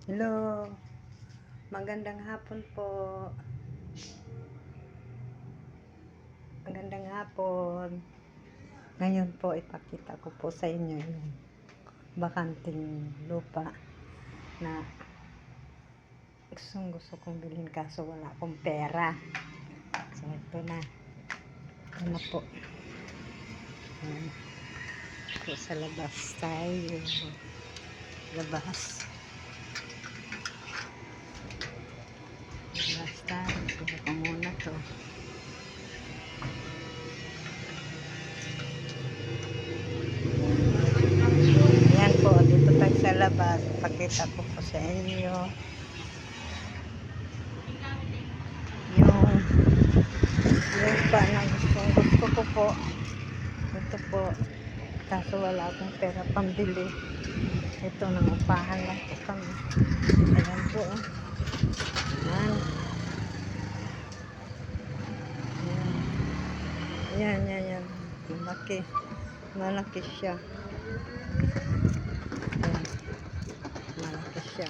Hello, magandang hapon po. Magandang hapon. Ngayon po ipakita ko po sa inyo yung bakanting lupa na gusto kong bilhin kaso wala akong pera. So ito na. Ito na po. Ayan. Po sa labas tayo. Labas. Basta, kuha ko muna to. Ayan po, dito tayo sa labas. Pakita ko po sa inyo yung lupa na gusto ko po. Ito po. Kaso wala akong pera pambili. Ito, nang upahan lang po kami. Ayan po. Ayan. Yan. Malaki. Malaki siya. Ayan. Malaki siya.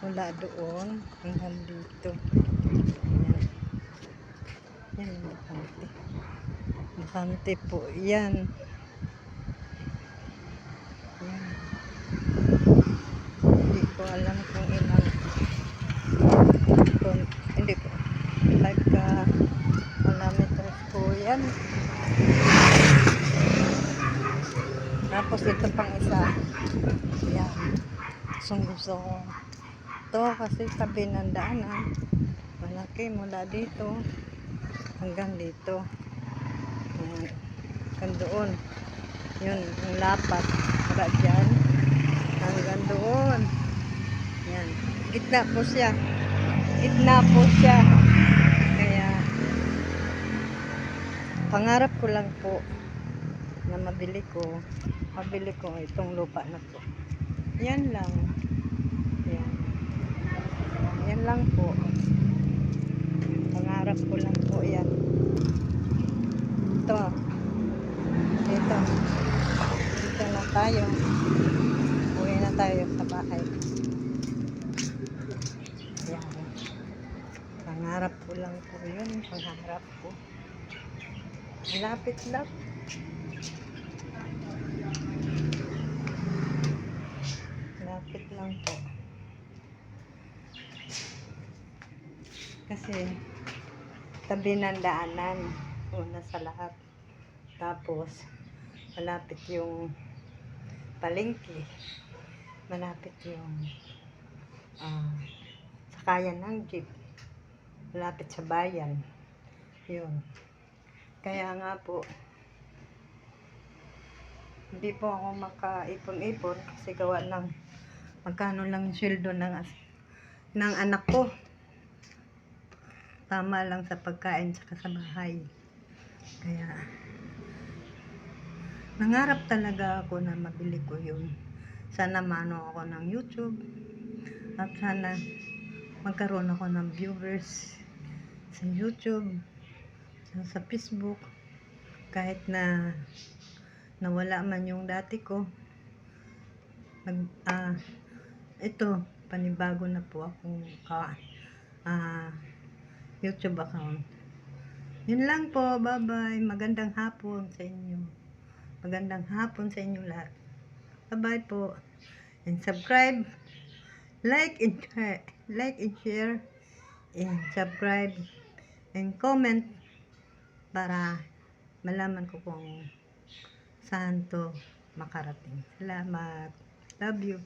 Mula doon hanggang dito. Ayan. Yan yung bakante. Bakante po. Yan. Ayan. Hindi ko alam kung ilang. Hindi ko. Kilometers po yan. Tapos ito pang isa. Yan. Gusto ko. Ito kasi tabi ng daanan. Malaki mula dito hanggang dito. Yan. Hanggang doon. Yun, yung lapat. Mula dyan. Hanggang doon. Yan. Gitna po siya. Kaya pangarap ko lang po na mabili ko itong lupa na to. Yan lang. Yan lang po. Pangarap ko lang po yan. Ito. Dito na tayo. Uwi na tayo sa bahay. Yan. Pangarap ko lang po yun. Pangarap ko. Malapit lang. Malapit lang po. Kasi tabi ng daanan. Una sa lahat. Tapos malapit yung palengke. Malapit yung sakayan ng jeep. Malapit sa bayan. Yun. Kaya nga po, hindi po ako makaipon-ipon kasi gawa ng magkano lang sweldo ng anak ko. Tama lang sa pagkain saka sa bahay. Kaya nangarap talaga ako na mabili ko yun. Sana mano ako ng YouTube at sana magkaroon ako ng viewers sa YouTube, sa Facebook, kahit na nawala man yung dati ko. Ito, panibago na po akong YouTube account. Yun lang po, bye-bye. Magandang hapon sa inyo. Magandang hapon sa inyo lahat. Bye-bye po. And subscribe, like and share, and subscribe, and comment para malaman ko kung saan to makarating. Salamat. Love you.